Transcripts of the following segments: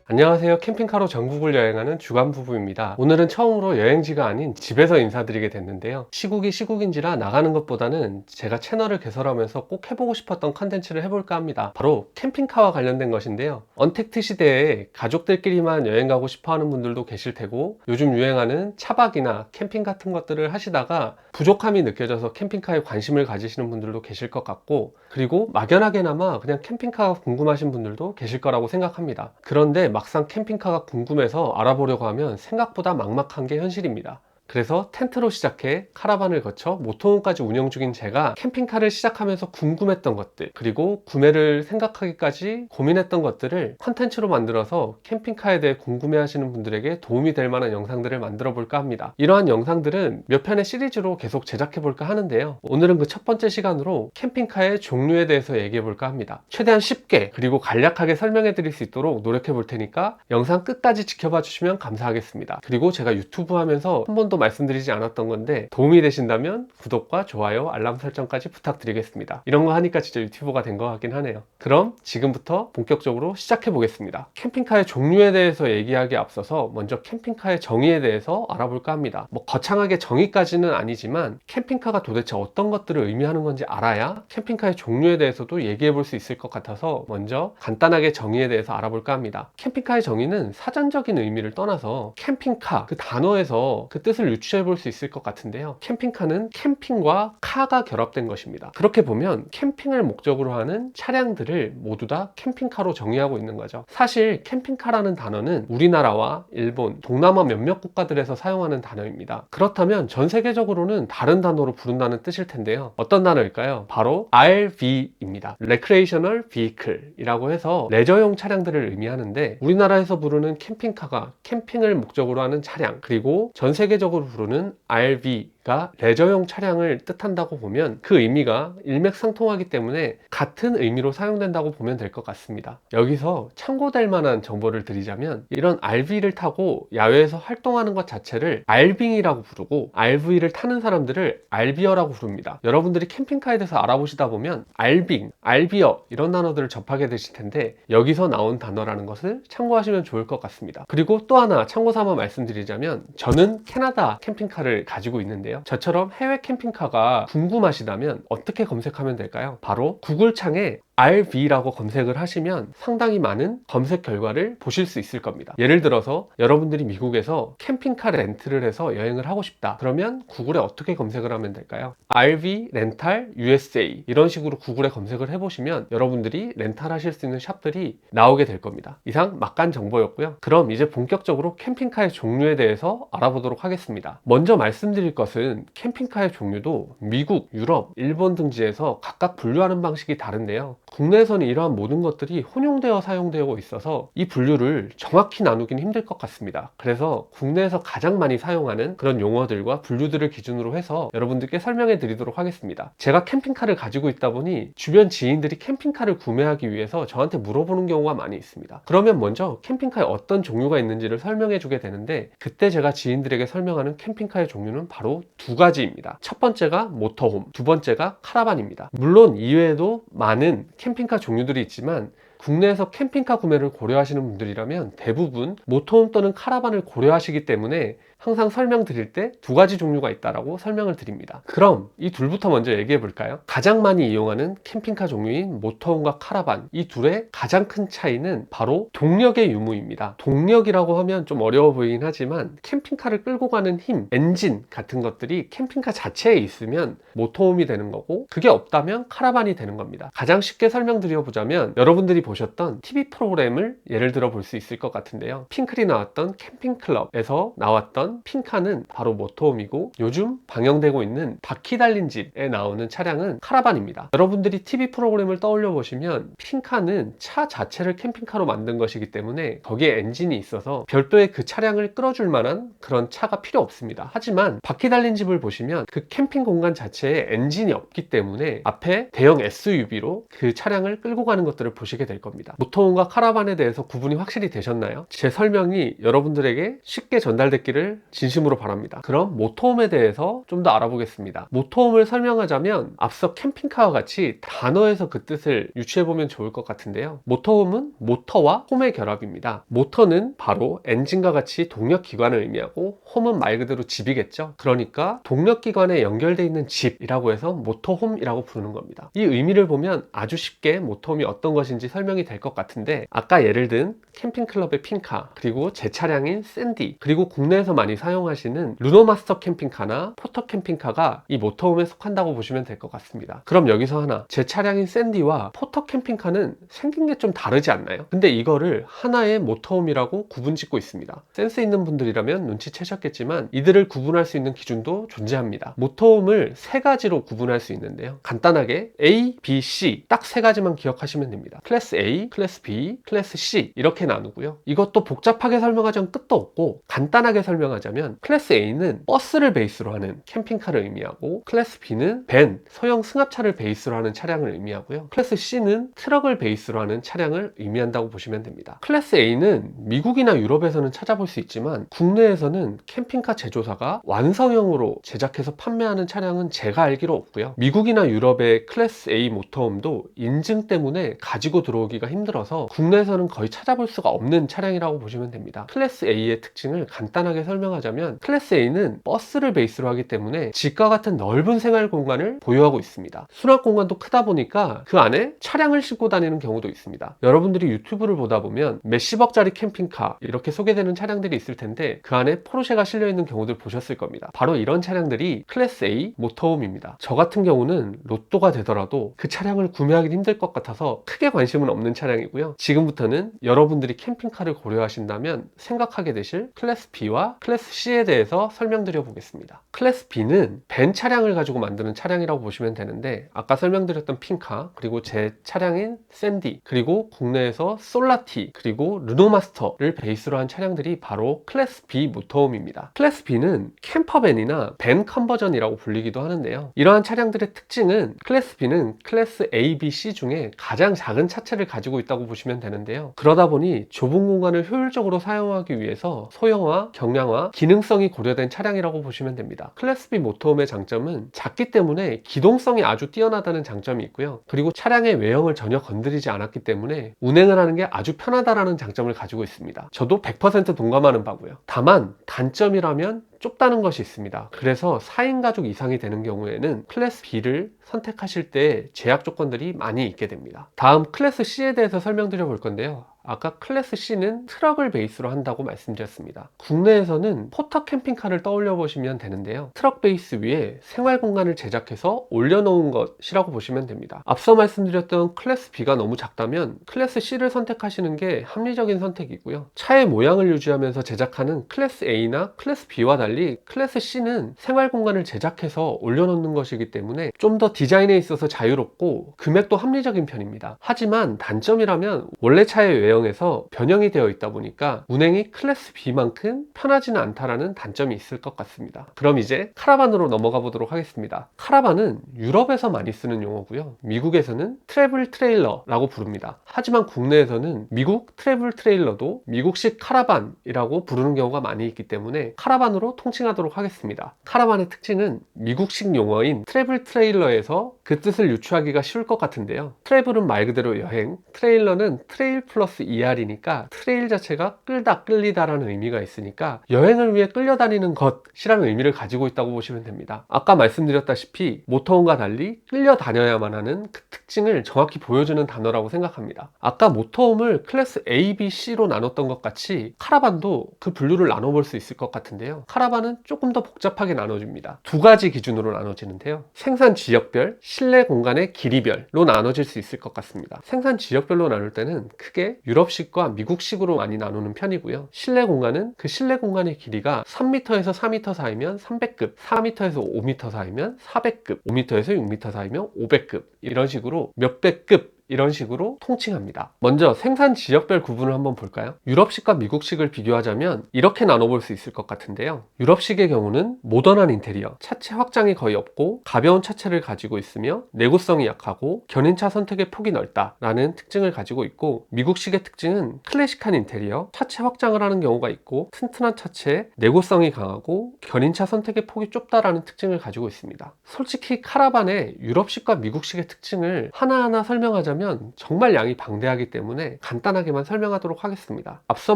안녕하세요. 캠핑카로 전국을 여행하는 주간 부부입니다. 오늘은 처음으로 여행지가 아닌 집에서 인사드리게 됐는데요. 시국이 시국인지라 나가는 것보다는 제가 채널을 개설하면서 꼭 해보고 싶었던 컨텐츠를 해볼까 합니다. 바로 캠핑카와 관련된 것인데요. 언택트 시대에 가족들끼리만 여행 가고 싶어 하는 분들도 계실 테고, 요즘 유행하는 차박이나 캠핑 같은 것들을 하시다가 부족함이 느껴져서 캠핑카에 관심을 가지시는 분들도 계실 것 같고, 그리고 막연하게나마 그냥 캠핑카가 궁금하신 분들도 계실 거라고 생각합니다. 그런데 막상 캠핑카가 궁금해서 알아보려고 하면 생각보다 막막한 게 현실입니다. 그래서 텐트로 시작해 카라반을 거쳐 모터홈까지 운영 중인 제가 캠핑카를 시작하면서 궁금했던 것들, 그리고 구매를 생각하기까지 고민했던 것들을 컨텐츠로 만들어서 캠핑카에 대해 궁금해하시는 분들에게 도움이 될 만한 영상들을 만들어 볼까 합니다. 이러한 영상들은 몇 편의 시리즈로 계속 제작해 볼까 하는데요. 오늘은 그 첫 번째 시간으로 캠핑카의 종류에 대해서 얘기해 볼까 합니다. 최대한 쉽게 그리고 간략하게 설명해 드릴 수 있도록 노력해 볼 테니까 영상 끝까지 지켜봐 주시면 감사하겠습니다. 그리고 제가 유튜브 하면서 한 번도 말씀드리지 않았던 건데, 도움이 되신다면 구독과 좋아요, 알람 설정까지 부탁드리겠습니다. 이런 거 하니까 진짜 유튜버가 된 것 같긴 하네요. 그럼 지금부터 본격적으로 시작해 보겠습니다. 캠핑카의 종류에 대해서 얘기하기에 앞서서 먼저 캠핑카의 정의에 대해서 알아볼까 합니다. 거창하게 정의까지는 아니지만 캠핑카가 도대체 어떤 것들을 의미하는 건지 알아야 캠핑카의 종류에 대해서도 얘기해 볼 수 있을 것 같아서 먼저 간단하게 정의에 대해서 알아볼까 합니다. 캠핑카의 정의는 사전적인 의미를 떠나서 캠핑카 그 단어에서 그 뜻을 유추해 볼 수 있을 것 같은데요. 캠핑카는 캠핑과 카가 결합된 것입니다. 그렇게 보면 캠핑을 목적으로 하는 차량들을 모두 다 캠핑카로 정의하고 있는 거죠. 사실 캠핑카라는 단어는 우리나라와 일본, 동남아 몇몇 국가들에서 사용하는 단어입니다. 그렇다면 전 세계적으로는 다른 단어로 부른다는 뜻일 텐데요. 어떤 단어일까요? 바로 RV입니다. Recreational Vehicle 이라고 해서 레저용 차량들을 의미하는데, 우리나라에서 부르는 캠핑카가 캠핑을 목적으로 하는 차량, 그리고 전 세계적으로 부르는 RV가 레저용 차량을 뜻한다고 보면 그 의미가 일맥상통하기 때문에 같은 의미로 사용된다고 보면 될 것 같습니다. 여기서 참고될 만한 정보를 드리자면, 이런 RV를 타고 야외에서 활동하는 것 자체를 RVing이라고 부르고, RV를 타는 사람들을 RV어라고 부릅니다. 여러분들이 캠핑카에 대해서 알아보시다 보면 RVing, RV어 이런 단어들을 접하게 되실 텐데, 여기서 나온 단어라는 것을 참고하시면 좋을 것 같습니다. 그리고 또 하나 참고 삼아 말씀드리자면, 저는 캐나다 캠핑카를 가지고 있는데요. 저처럼 해외 캠핑카가 궁금하시다면 어떻게 검색하면 될까요? 바로 구글 창에 RV라고 검색을 하시면 상당히 많은 검색 결과를 보실 수 있을 겁니다. 예를 들어서 여러분들이 미국에서 캠핑카 렌트를 해서 여행을 하고 싶다. 그러면 구글에 어떻게 검색을 하면 될까요? RV 렌탈 USA 이런 식으로 구글에 검색을 해보시면 여러분들이 렌탈하실 수 있는 샵들이 나오게 될 겁니다. 이상 막간 정보였고요. 그럼 이제 본격적으로 캠핑카의 종류에 대해서 알아보도록 하겠습니다. 먼저 말씀드릴 것은 캠핑카의 종류도 미국, 유럽, 일본 등지에서 각각 분류하는 방식이 다른데요. 국내에서는 이러한 모든 것들이 혼용되어 사용되고 있어서 이 분류를 정확히 나누긴 힘들 것 같습니다. 그래서 국내에서 가장 많이 사용하는 그런 용어들과 분류들을 기준으로 해서 여러분들께 설명해 드리도록 하겠습니다. 제가 캠핑카를 가지고 있다 보니 주변 지인들이 캠핑카를 구매하기 위해서 저한테 물어보는 경우가 많이 있습니다. 그러면 먼저 캠핑카에 어떤 종류가 있는지를 설명해 주게 되는데, 그때 제가 지인들에게 설명하는 캠핑카의 종류는 바로 두 가지입니다. 첫 번째가 모터홈, 두 번째가 카라반입니다. 물론 이외에도 많은 캠핑카 종류들이 있지만, 국내에서 캠핑카 구매를 고려하시는 분들이라면 대부분 모터홈 또는 카라반을 고려하시기 때문에 항상 설명드릴 때 두 가지 종류가 있다라고 설명을 드립니다. 그럼 이 둘부터 먼저 얘기해 볼까요? 가장 많이 이용하는 캠핑카 종류인 모터홈과 카라반, 이 둘의 가장 큰 차이는 바로 동력의 유무입니다. 동력이라고 하면 좀 어려워 보이긴 하지만, 캠핑카를 끌고 가는 힘, 엔진 같은 것들이 캠핑카 자체에 있으면 모터홈이 되는 거고, 그게 없다면 카라반이 되는 겁니다. 가장 쉽게 설명드려 보자면, 여러분들이 보셨던 TV 프로그램을 예를 들어 볼 수 있을 것 같은데요. 핑클이 나왔던 캠핑클럽에서 나왔던 핑카는 바로 모터홈이고, 요즘 방영되고 있는 바퀴 달린 집에 나오는 차량은 카라반입니다. 여러분들이 TV 프로그램을 떠올려 보시면 핑카는 차 자체를 캠핑카로 만든 것이기 때문에 거기에 엔진이 있어서 별도의 그 차량을 끌어줄 만한 그런 차가 필요 없습니다. 하지만 바퀴 달린 집을 보시면 그 캠핑 공간 자체에 엔진이 없기 때문에 앞에 대형 SUV로 그 차량을 끌고 가는 것들을 보시게 될 겁니다. 모터홈과 카라반에 대해서 구분이 확실히 되셨나요? 제 설명이 여러분들에게 쉽게 전달됐기를 되시길 진심으로 바랍니다. 그럼 모터홈에 대해서 좀 더 알아보겠습니다. 모터홈을 설명하자면 앞서 캠핑카와 같이 단어에서 그 뜻을 유추해보면 좋을 것 같은데요. 모터홈은 모터와 홈의 결합입니다. 모터는 바로 엔진과 같이 동력기관을 의미하고 홈은 말 그대로 집이겠죠. 그러니까 동력기관에 연결되어 있는 집이라고 해서 모터홈이라고 부르는 겁니다. 이 의미를 보면 아주 쉽게 모터홈이 어떤 것인지 설명이 될 것 같은데, 아까 예를 든 캠핑클럽의 핑카, 그리고 제 차량인 샌디, 그리고 국내에서 많이 사용하시는 루노마스터 캠핑카나 포터 캠핑카가 이 모터홈에 속한다고 보시면 될 것 같습니다. 그럼 여기서 하나, 제 차량인 샌디와 포터 캠핑카는 생긴 게 좀 다르지 않나요? 근데 이거를 하나의 모터홈이라고 구분짓고 있습니다. 센스 있는 분들이라면 눈치채셨겠지만 이들을 구분할 수 있는 기준도 존재합니다. 모터홈을 세 가지로 구분할 수 있는데요. 간단하게 A, B, C 딱 세 가지만 기억하시면 됩니다. 클래스 A, 클래스 B, 클래스 C 이렇게 나누고요. 이것도 복잡하게 설명하자면 끝도 없고, 간단하게 설명하자면 클래스 A는 버스를 베이스로 하는 캠핑카를 의미하고, 클래스 B는 밴, 소형 승합차를 베이스로 하는 차량을 의미하고요. 클래스 C는 트럭을 베이스로 하는 차량을 의미한다고 보시면 됩니다. 클래스 A는 미국이나 유럽에서는 찾아볼 수 있지만 국내에서는 캠핑카 제조사가 완성형으로 제작해서 판매하는 차량은 제가 알기로 없고요. 미국이나 유럽의 클래스 A 모터홈도 인증 때문에 가지고 들어오기가 힘들어서 국내에서는 거의 찾아볼 수가 없는 차량이라고 보시면 됩니다. 클래스 A의 특징을 간단하게 설명하자면, 클래스 A는 버스를 베이스로 하기 때문에 집과 같은 넓은 생활 공간을 보유하고 있습니다. 수납 공간도 크다 보니까 그 안에 차량을 싣고 다니는 경우도 있습니다. 여러분들이 유튜브를 보다 보면 몇십억짜리 캠핑카 이렇게 소개되는 차량들이 있을 텐데 그 안에 포르쉐가 실려있는 경우들 보셨을 겁니다. 바로 이런 차량들이 클래스 A 모터홈입니다. 저 같은 경우는 로또가 되더라도 그 차량을 구매하기 힘들 것 같아서 크게 관심은 없는 차량이고요. 지금부터는 여러분들이 캠핑카를 고려하신다면 생각하게 되실 클래스 B와 클래스 C에 대해서 설명드려 보겠습니다. 클래스 B는 밴 차량을 가지고 만드는 차량이라고 보시면 되는데, 아까 설명드렸던 핑카, 그리고 제 차량인 샌디, 그리고 국내에서 솔라티, 그리고 르노마스터를 베이스로 한 차량들이 바로 클래스 B 모터홈입니다. 클래스 B는 캠퍼밴이나 밴 컨버전이라고 불리기도 하는데요. 이러한 차량들의 특징은 클래스 B는 클래스 A, B, C 중에 가장 작은 차체를 가지고 있다고 보시면 되는데요. 그러다 보니 좁은 공간을 효율적으로 사용하기 위해서 소형화, 경량화, 기능성이 고려된 차량이라고 보시면 됩니다. 클래스 B 모터홈의 장점은 작기 때문에 기동성이 아주 뛰어나다는 장점이 있고요. 그리고 차량의 외형을 전혀 건드리지 않았기 때문에 운행을 하는 게 아주 편하다라는 장점을 가지고 있습니다. 저도 100% 동감하는 바고요. 다만 단점이라면 좁다는 것이 있습니다. 그래서 4인 가족 이상이 되는 경우에는 클래스 B를 선택하실 때 제약 조건들이 많이 있게 됩니다. 다음 클래스 C에 대해서 설명드려 볼 건데요. 아까 클래스 C는 트럭을 베이스로 한다고 말씀드렸습니다. 국내에서는 포터 캠핑카를 떠올려 보시면 되는데요. 트럭 베이스 위에 생활 공간을 제작해서 올려놓은 것이라고 보시면 됩니다. 앞서 말씀드렸던 클래스 B가 너무 작다면 클래스 C를 선택하시는 게 합리적인 선택이고요. 차의 모양을 유지하면서 제작하는 클래스 A나 클래스 B와 달리 클래스 C는 생활 공간을 제작해서 올려놓는 것이기 때문에 좀 더 디자인에 있어서 자유롭고 금액도 합리적인 편입니다. 하지만 단점이라면 원래 차의 외형에서 변형이 되어 있다 보니까 운행이 클래스 B만큼 편하지는 않다라는 단점이 있을 것 같습니다. 그럼 이제 카라반으로 넘어가 보도록 하겠습니다. 카라반은 유럽에서 많이 쓰는 용어고요. 미국에서는 트래블 트레일러라고 부릅니다. 하지만 국내에서는 미국 트래블 트레일러도 미국식 카라반이라고 부르는 경우가 많이 있기 때문에 카라반으로 통칭하도록 하겠습니다. 카라반의 특징은 미국식 용어인 트래블 트레일러에서 그 뜻을 유추하기가 쉬울 것 같은데요. 트래블은 말 그대로 여행, 트레일러는 트레일 플러스 ER이니까 트레일 자체가 끌다, 끌리다라는 의미가 있으니까 여행을 위해 끌려다니는 것이라는 의미를 가지고 있다고 보시면 됩니다. 아까 말씀드렸다시피 모터홈과 달리 끌려다녀야만 하는 그 특징을 정확히 보여주는 단어라고 생각합니다. 아까 모터홈을 클래스 A, B, C로 나눴던 것 같이 카라반도 그 분류를 나눠볼 수 있을 것 같은데요. 카라반은 조금 더 복잡하게 나눠집니다. 두 가지 기준으로 나눠지는데요. 생산 지역별, 실내 공간의 길이별로 나눠질 수 있을 것 같습니다. 생산 지역별로 나눌 때는 크게 유럽식과 미국식으로 많이 나누는 편이고요. 실내 공간은 그 실내 공간의 길이가 3m에서 4m 사이면 300급, 4m에서 5m 사이면 400급, 5m에서 6m 사이면 500급, 이런 식으로 몇백 급 이런 식으로 통칭합니다. 먼저 생산 지역별 구분을 한번 볼까요? 유럽식과 미국식을 비교하자면 이렇게 나눠볼 수 있을 것 같은데요. 유럽식의 경우는 모던한 인테리어, 차체 확장이 거의 없고 가벼운 차체를 가지고 있으며 내구성이 약하고 견인차 선택의 폭이 넓다라는 특징을 가지고 있고, 미국식의 특징은 클래식한 인테리어, 차체 확장을 하는 경우가 있고 튼튼한 차체, 내구성이 강하고 견인차 선택의 폭이 좁다라는 특징을 가지고 있습니다. 솔직히 카라반의 유럽식과 미국식의 특징을 하나하나 설명하자면 정말 양이 방대하기 때문에 간단하게만 설명하도록 하겠습니다. 앞서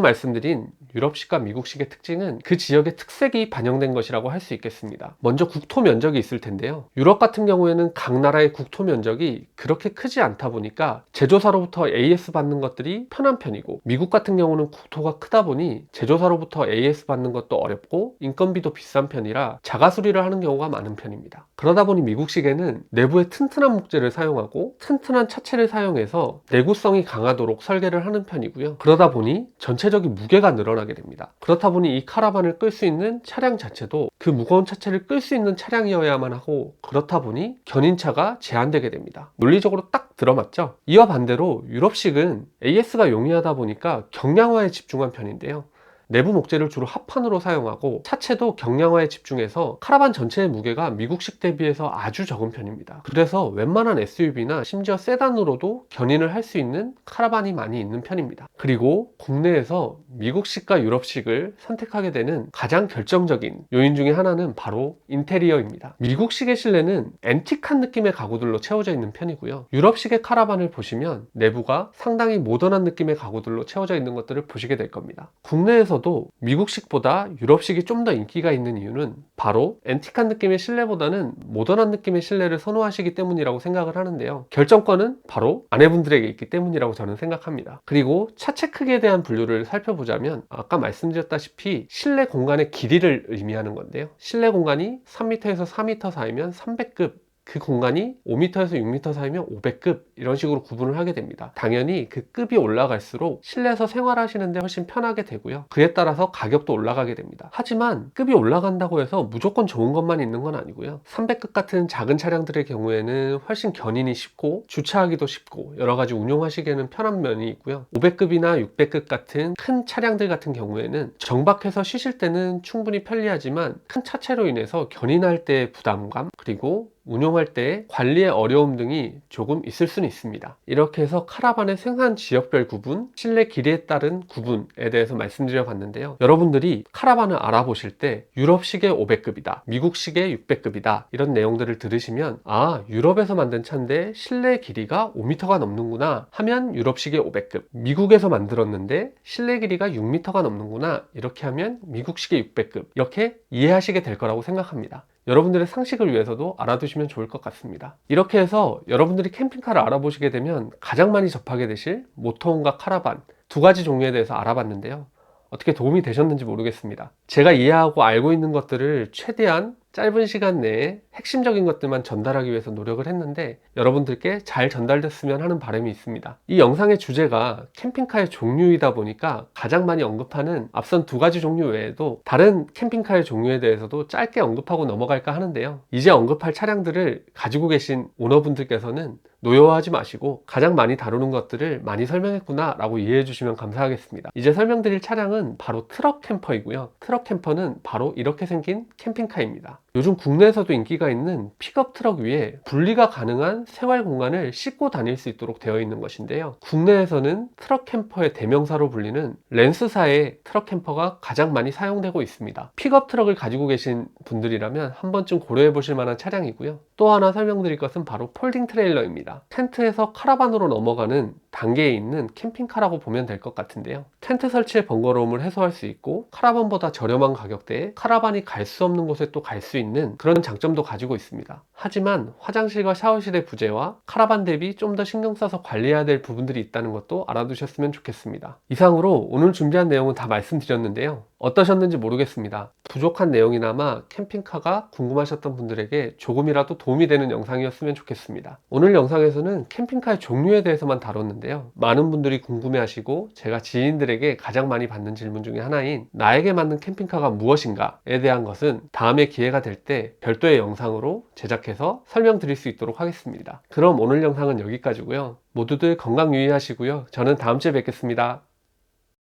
말씀드린 유럽식과 미국식의 특징은 그 지역의 특색이 반영된 것이라고 할 수 있겠습니다. 먼저 국토 면적이 있을 텐데요. 유럽 같은 경우에는 각 나라의 국토 면적이 그렇게 크지 않다 보니까 제조사로부터 AS 받는 것들이 편한 편이고, 미국 같은 경우는 국토가 크다 보니 제조사로부터 AS 받는 것도 어렵고 인건비도 비싼 편이라 자가 수리를 하는 경우가 많은 편입니다. 그러다 보니 미국식에는 내부에 튼튼한 목재를 사용하고 튼튼한 차체를 사용해서 내구성이 강하도록 설계를 하는 편이고요. 그러다 보니 전체적인 무게가 늘어나게 됩니다. 그렇다 보니 이 카라반을 끌 수 있는 차량 자체도 그 무거운 차체를 끌 수 있는 차량이어야만 하고, 그렇다 보니 견인차가 제한되게 됩니다. 논리적으로 딱 들어맞죠? 이와 반대로 유럽식은 AS가 용이하다 보니까 경량화에 집중한 편인데요. 내부 목재를 주로 합판으로 사용하고 차체도 경량화에 집중해서 카라반 전체의 무게가 미국식 대비해서 아주 적은 편입니다. 그래서 웬만한 SUV나 심지어 세단으로도 견인을 할 수 있는 카라반이 많이 있는 편입니다. 그리고 국내에서 미국식과 유럽식을 선택하게 되는 가장 결정적인 요인 중에 하나는 바로 인테리어입니다. 미국식의 실내는 앤틱한 느낌의 가구들로 채워져 있는 편이고요. 유럽식의 카라반을 보시면 내부가 상당히 모던한 느낌의 가구들로 채워져 있는 것들을 보시게 될 겁니다. 국내에서도 미국식보다 유럽식이 좀 더 인기가 있는 이유는 바로 앤틱한 느낌의 실내보다는 모던한 느낌의 실내를 선호하시기 때문이라고 생각을 하는데요. 결정권은 바로 아내분들에게 있기 때문이라고 저는 생각합니다. 그리고 차체 크기에 대한 분류를 살펴보자면 아까 말씀드렸다시피 실내 공간의 길이를 의미하는 건데요. 실내 공간이 3m에서 4m 사이면 300급, 그 공간이 5m에서 6m 사이면 500급, 이런 식으로 구분을 하게 됩니다. 당연히 그 급이 올라갈수록 실내에서 생활하시는데 훨씬 편하게 되고요. 그에 따라서 가격도 올라가게 됩니다. 하지만 급이 올라간다고 해서 무조건 좋은 것만 있는 건 아니고요. 300급 같은 작은 차량들의 경우에는 훨씬 견인이 쉽고 주차하기도 쉽고 여러 가지 운용하시기에는 편한 면이 있고요. 500급이나 600급 같은 큰 차량들 같은 경우에는 정박해서 쉬실 때는 충분히 편리하지만 큰 차체로 인해서 견인할 때의 부담감, 그리고 운용할 때 관리의 어려움 등이 조금 있을 수는 있습니다. 이렇게 해서 카라반의 생산 지역별 구분, 실내 길이에 따른 구분에 대해서 말씀드려 봤는데요. 여러분들이 카라반을 알아보실 때 유럽식의 500급이다, 미국식의 600급이다, 이런 내용들을 들으시면 아, 유럽에서 만든 차인데 실내 길이가 5m가 넘는구나 하면 유럽식의 500급, 미국에서 만들었는데 실내 길이가 6m가 넘는구나 이렇게 하면 미국식의 600급, 이렇게 이해하시게 될 거라고 생각합니다. 여러분들의 상식을 위해서도 알아두시면 좋을 것 같습니다. 이렇게 해서 여러분들이 캠핑카를 알아보시게 되면 가장 많이 접하게 되실 모터홈과 카라반 두 가지 종류에 대해서 알아봤는데요. 어떻게 도움이 되셨는지 모르겠습니다. 제가 이해하고 알고 있는 것들을 최대한 짧은 시간 내에 핵심적인 것들만 전달하기 위해서 노력을 했는데 여러분들께 잘 전달됐으면 하는 바람이 있습니다. 이 영상의 주제가 캠핑카의 종류이다 보니까 가장 많이 언급하는 앞선 두 가지 종류 외에도 다른 캠핑카의 종류에 대해서도 짧게 언급하고 넘어갈까 하는데요. 이제 언급할 차량들을 가지고 계신 오너분들께서는 노여워하지 마시고 가장 많이 다루는 것들을 많이 설명했구나 라고 이해해 주시면 감사하겠습니다. 이제 설명드릴 차량은 바로 트럭 캠퍼이고요. 트럭 캠퍼는 바로 이렇게 생긴 캠핑카입니다. 요즘 국내에서도 인기가 있는 픽업 트럭 위에 분리가 가능한 생활 공간을 싣고 다닐 수 있도록 되어 있는 것인데요. 국내에서는 트럭 캠퍼의 대명사로 불리는 렌스사의 트럭 캠퍼가 가장 많이 사용되고 있습니다. 픽업 트럭을 가지고 계신 분들이라면 한 번쯤 고려해 보실 만한 차량이고요. 또 하나 설명드릴 것은 바로 폴딩 트레일러입니다. 텐트에서 카라반으로 넘어가는 단계에 있는 캠핑카라고 보면 될 것 같은데요. 텐트 설치의 번거로움을 해소할 수 있고 카라반보다 저렴한 가격대에 카라반이 갈 수 없는 곳에 또 갈 수 있는 그런 장점도 가지고 있습니다. 하지만 화장실과 샤워실의 부재와 카라반 대비 좀 더 신경 써서 관리해야 될 부분들이 있다는 것도 알아두셨으면 좋겠습니다. 이상으로 오늘 준비한 내용은 다 말씀드렸는데요. 어떠셨는지 모르겠습니다. 부족한 내용이나마 캠핑카가 궁금하셨던 분들에게 조금이라도 도움이 되는 영상이었으면 좋겠습니다. 오늘 영상에서는 캠핑카의 종류에 대해서만 다뤘는데요. 많은 분들이 궁금해하시고 제가 지인들에게 가장 많이 받는 질문 중에 하나인 나에게 맞는 캠핑카가 무엇인가에 대한 것은 다음에 기회가 될 때 별도의 영상으로 제작해서 설명드릴 수 있도록 하겠습니다. 그럼 오늘 영상은 여기까지고요. 모두들 건강 유의하시고요. 저는 다음 주에 뵙겠습니다.